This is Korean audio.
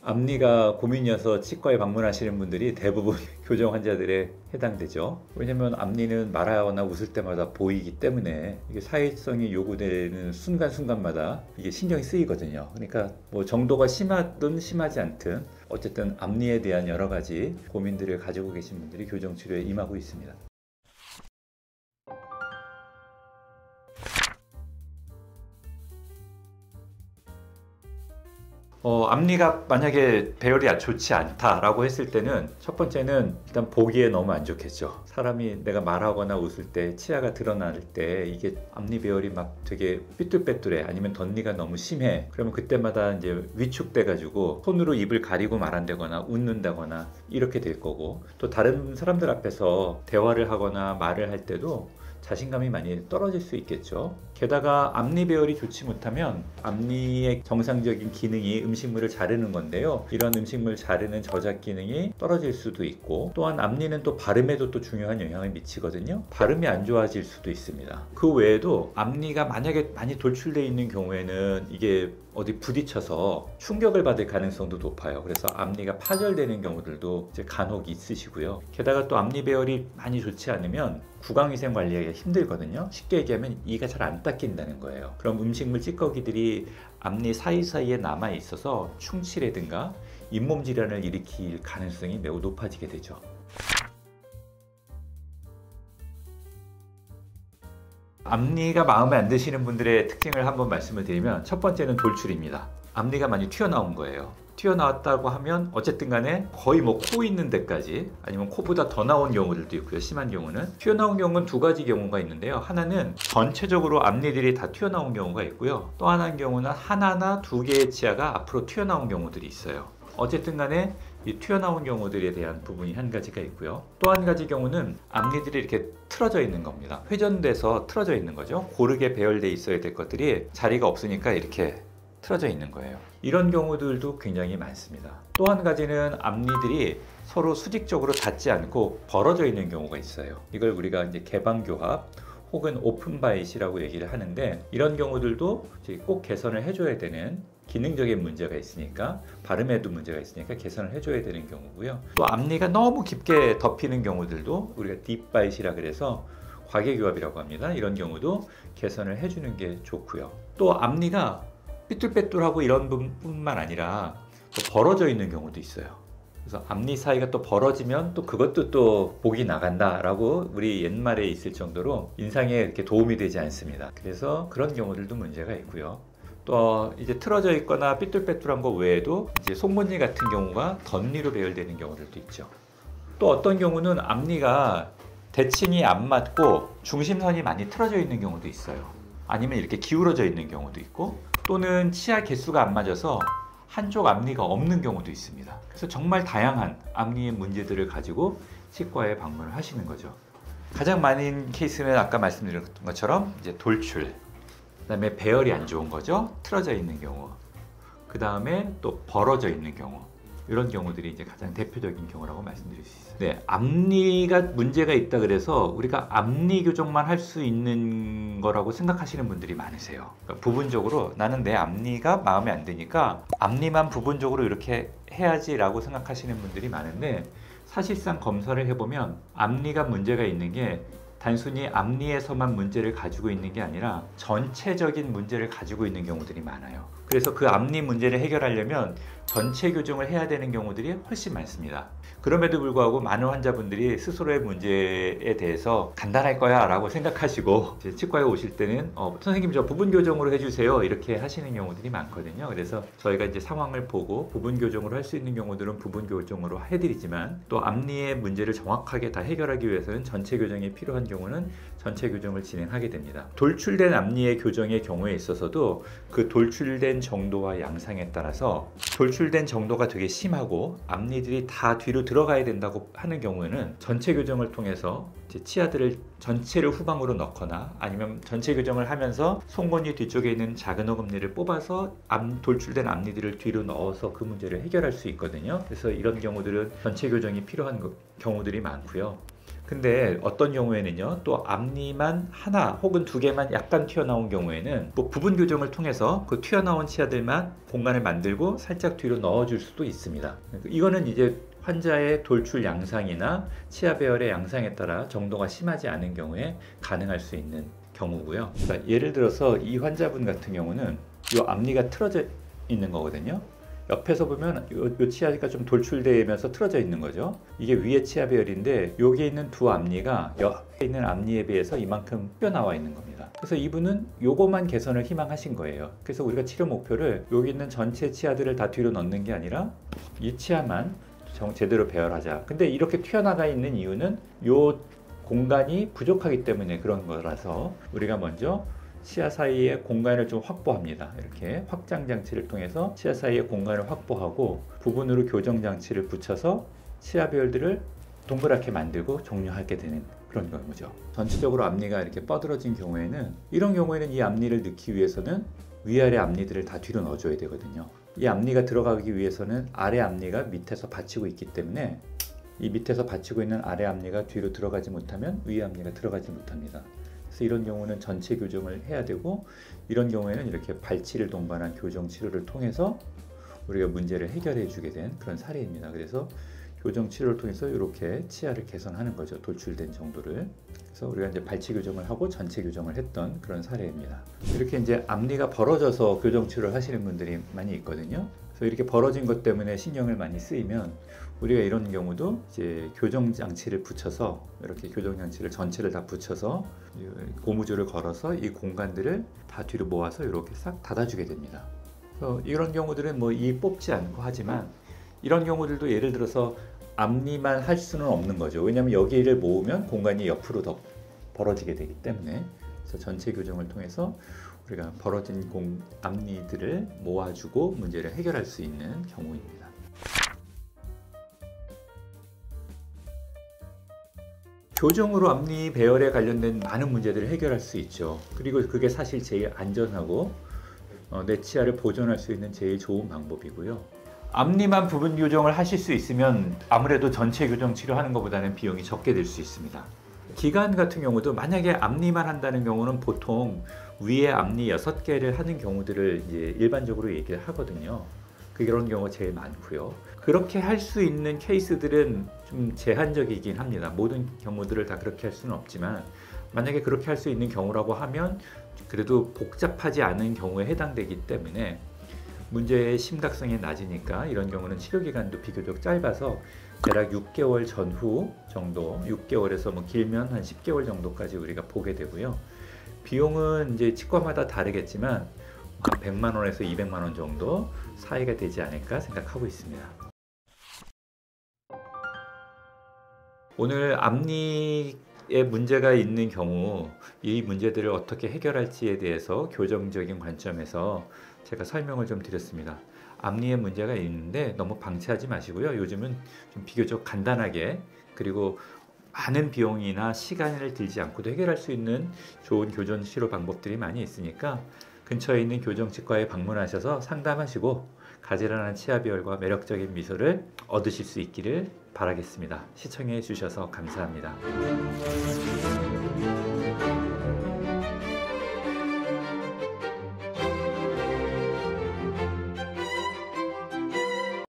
앞니가 고민이어서 치과에 방문하시는 분들이 대부분 교정 환자들에 해당되죠. 왜냐면 앞니는 말하거나 웃을 때마다 보이기 때문에 이게 사회성이 요구되는 순간순간마다 이게 신경이 쓰이거든요. 그러니까 뭐 정도가 심하든 심하지 않든 어쨌든 앞니에 대한 여러 가지 고민들을 가지고 계신 분들이 교정 치료에 임하고 있습니다. 앞니가 만약에 배열이 좋지 않다라고 했을 때는 첫 번째는 일단 보기에 너무 안 좋겠죠. 사람이 내가 말하거나 웃을 때 치아가 드러날 때 이게 앞니 배열이 막 되게 삐뚤빼뚤해, 아니면 덧니가 너무 심해. 그러면 그때마다 이제 위축돼 가지고 손으로 입을 가리고 말한다거나 웃는다거나 이렇게 될 거고, 또 다른 사람들 앞에서 대화를 하거나 말을 할 때도 자신감이 많이 떨어질 수 있겠죠. 게다가 앞니 배열이 좋지 못하면 앞니의 정상적인 기능이 음식물을 자르는 건데요. 이런 음식물 자르는 저작 기능이 떨어질 수도 있고, 또한 앞니는 또 발음에도 또 중요한 영향을 미치거든요. 발음이 안 좋아질 수도 있습니다. 그 외에도 앞니가 만약에 많이 돌출되어 있는 경우에는 이게 어디 부딪혀서 충격을 받을 가능성도 높아요. 그래서 앞니가 파절되는 경우들도 이제 간혹 있으시고요. 게다가 또 앞니 배열이 많이 좋지 않으면 구강위생 관리하기가 힘들거든요. 쉽게 얘기하면 이가 잘 안 닦인다는 거예요. 그럼 음식물 찌꺼기들이 앞니 사이사이에 남아 있어서 충치라든가 잇몸 질환을 일으킬 가능성이 매우 높아지게 되죠. 앞니가 마음에 안 드시는 분들의 특징을 한번 말씀을 드리면, 첫 번째는 돌출입니다. 앞니가 많이 튀어나온 거예요. 튀어나왔다고 하면 어쨌든 간에 거의 뭐 코 있는 데까지, 아니면 코보다 더 나온 경우들도 있고요. 심한 경우는 튀어나온 경우는 두 가지 경우가 있는데요. 하나는 전체적으로 앞니들이 다 튀어나온 경우가 있고요. 또 하나의 경우는 하나나 두 개의 치아가 앞으로 튀어나온 경우들이 있어요. 어쨌든 간에 이 튀어나온 경우들에 대한 부분이 한 가지가 있고요. 또 한 가지 경우는 앞니들이 이렇게 틀어져 있는 겁니다. 회전돼서 틀어져 있는 거죠. 고르게 배열돼 있어야 될 것들이 자리가 없으니까 이렇게 틀어져 있는 거예요. 이런 경우들도 굉장히 많습니다. 또 한 가지는 앞니들이 서로 수직적으로 닿지 않고 벌어져 있는 경우가 있어요. 이걸 우리가 이제 개방교합 혹은 오픈바잇이라고 얘기를 하는데, 이런 경우들도 꼭 개선을 해줘야 되는 기능적인 문제가 있으니까, 발음에도 문제가 있으니까 개선을 해줘야 되는 경우고요. 또 앞니가 너무 깊게 덮이는 경우들도 우리가 딥바잇이라 그래서 과개교합이라고 합니다. 이런 경우도 개선을 해주는 게 좋고요. 또 앞니가 삐뚤빼뚤하고 이런 부분뿐만 아니라 또 벌어져 있는 경우도 있어요. 그래서 앞니 사이가 또 벌어지면 또 그것도 또 복이 나간다라고 우리 옛말에 있을 정도로 인상에 이렇게 도움이 되지 않습니다. 그래서 그런 경우들도 문제가 있고요. 또 이제 틀어져 있거나 삐뚤빼뚤한 거 외에도 이제 송곳니 같은 경우가 덧니로 배열되는 경우들도 있죠. 또 어떤 경우는 앞니가 대칭이 안 맞고 중심선이 많이 틀어져 있는 경우도 있어요. 아니면 이렇게 기울어져 있는 경우도 있고, 또는 치아 개수가 안 맞아서 한쪽 앞니가 없는 경우도 있습니다. 그래서 정말 다양한 앞니의 문제들을 가지고 치과에 방문을 하시는 거죠. 가장 많은 케이스는 아까 말씀드렸던 것처럼 이제 돌출, 그 다음에 배열이 안 좋은 거죠. 틀어져 있는 경우, 그 다음에 또 벌어져 있는 경우, 이런 경우들이 이제 가장 대표적인 경우라고 말씀드릴 수 있어요. 네, 앞니가 문제가 있다 그래서 우리가 앞니 교정만 할 수 있는 거라고 생각하시는 분들이 많으세요. 그러니까 부분적으로 나는 내 앞니가 마음에 안 드니까 앞니만 부분적으로 이렇게 해야지 라고 생각하시는 분들이 많은데, 사실상 검사를 해보면 앞니가 문제가 있는 게 단순히 앞니에서만 문제를 가지고 있는 게 아니라 전체적인 문제를 가지고 있는 경우들이 많아요. 그래서 그 앞니 문제를 해결하려면 전체 교정을 해야 되는 경우들이 훨씬 많습니다. 그럼에도 불구하고 많은 환자분들이 스스로의 문제에 대해서 간단할 거야 라고 생각하시고 치과에 오실 때는 선생님 저 부분 교정으로 해주세요 이렇게 하시는 경우들이 많거든요. 그래서 저희가 이제 상황을 보고 부분 교정으로 할 수 있는 경우들은 부분 교정으로 해드리지만, 또 앞니의 문제를 정확하게 다 해결하기 위해서는 전체 교정이 필요한 경우는 전체 교정을 진행하게 됩니다. 돌출된 앞니의 교정의 경우에 있어서도 그 돌출된 정도와 양상에 따라서 돌출된 정도가 되게 심하고 앞니들이 다 뒤로 들어가야 된다고 하는 경우에는 전체 교정을 통해서 치아들을 전체를 후방으로 넣거나, 아니면 전체 교정을 하면서 송곳니 뒤쪽에 있는 작은 어금니를 뽑아서 돌출된 앞니들을 뒤로 넣어서 그 문제를 해결할 수 있거든요. 그래서 이런 경우들은 전체 교정이 필요한 경우들이 많고요. 근데 어떤 경우에는요, 또 앞니만 하나 혹은 두 개만 약간 튀어나온 경우에는 뭐 부분 교정을 통해서 그 튀어나온 치아들만 공간을 만들고 살짝 뒤로 넣어줄 수도 있습니다. 이거는 이제 환자의 돌출 양상이나 치아 배열의 양상에 따라 정도가 심하지 않은 경우에 가능할 수 있는 경우고요. 그러니까 예를 들어서 이 환자분 같은 경우는 이 앞니가 틀어져 있는 거거든요. 옆에서 보면 요 치아가 좀 돌출되면서 틀어져 있는 거죠. 이게 위의 치아 배열인데 여기 있는 두 앞니가 옆에 있는 앞니에 비해서 이만큼 튀어나와 있는 겁니다. 그래서 이분은 요거만 개선을 희망하신 거예요. 그래서 우리가 치료 목표를 여기 있는 전체 치아들을 다 뒤로 넣는 게 아니라 이 치아만 제대로 배열하자. 근데 이렇게 튀어나가 있는 이유는 요 공간이 부족하기 때문에 그런 거라서 우리가 먼저 치아 사이에 공간을 좀 확보합니다. 이렇게 확장 장치를 통해서 치아 사이에 공간을 확보하고 부분으로 교정 장치를 붙여서 치아 배열들을 동그랗게 만들고 종료하게 되는 그런 경우죠. 전체적으로 앞니가 이렇게 뻗어진 경우에는 이런 경우에는 이 앞니를 넣기 위해서는 위아래 앞니들을 다 뒤로 넣어줘야 되거든요. 이 앞니가 들어가기 위해서는 아래 앞니가 밑에서 받치고 있기 때문에 이 밑에서 받치고 있는 아래 앞니가 뒤로 들어가지 못하면 위 앞니가 들어가지 못합니다. 그래서 이런 경우는 전체 교정을 해야 되고 이런 경우에는 이렇게 발치를 동반한 교정 치료를 통해서 우리가 문제를 해결해 주게 된 그런 사례입니다. 그래서 교정 치료를 통해서 이렇게 치아를 개선하는 거죠. 돌출된 정도를. 그래서 우리가 이제 발치 교정을 하고 전체 교정을 했던 그런 사례입니다. 이렇게 이제 앞니가 벌어져서 교정 치료를 하시는 분들이 많이 있거든요. 그래서 이렇게 벌어진 것 때문에 신경을 많이 쓰이면 우리가 이런 경우도 이제 교정 장치를 붙여서 이렇게 교정 장치를 전체를 다 붙여서 고무줄을 걸어서 이 공간들을 다 뒤로 모아서 이렇게 싹 닫아주게 됩니다. 그래서 이런 경우들은 뭐 이 뽑지 않고 하지만 이런 경우들도 예를 들어서 앞니만 할 수는 없는 거죠. 왜냐하면 여기를 모으면 공간이 옆으로 더 벌어지게 되기 때문에. 그래서 전체 교정을 통해서 우리가 벌어진 앞니들을 모아주고 문제를 해결할 수 있는 경우입니다. 교정으로 앞니 배열에 관련된 많은 문제들을 해결할 수 있죠. 그리고 그게 사실 제일 안전하고 내 치아를 보존할 수 있는 제일 좋은 방법이고요. 앞니만 부분 교정을 하실 수 있으면 아무래도 전체 교정 치료하는 것보다는 비용이 적게 들 수 있습니다. 기간 같은 경우도 만약에 앞니만 한다는 경우는 보통 위에 앞니 6개를 하는 경우들을 이제 일반적으로 얘기를 하거든요. 그런 경우가 제일 많고요. 그렇게 할 수 있는 케이스들은 좀 제한적이긴 합니다. 모든 경우들을 다 그렇게 할 수는 없지만 만약에 그렇게 할 수 있는 경우라고 하면 그래도 복잡하지 않은 경우에 해당되기 때문에 문제의 심각성이 낮으니까 이런 경우는 치료기간도 비교적 짧아서 대략 6개월 전후 정도, 6개월에서 뭐 길면 한 10개월 정도까지 우리가 보게 되고요. 비용은 이제 치과마다 다르겠지만 한 100만 원에서 200만 원 정도 사이가 되지 않을까 생각하고 있습니다. 오늘 앞니에 문제가 있는 경우 이 문제들을 어떻게 해결할지에 대해서 교정적인 관점에서 제가 설명을 좀 드렸습니다. 앞니에 문제가 있는데 너무 방치하지 마시고요. 요즘은 좀 비교적 간단하게 그리고 많은 비용이나 시간을 들지 않고도 해결할 수 있는 좋은 교정 치료 방법들이 많이 있으니까 근처에 있는 교정치과에 방문하셔서 상담하시고 가지런한 치아 비열과 매력적인 미소를 얻으실 수 있기를 바라겠습니다. 시청해 주셔서 감사합니다.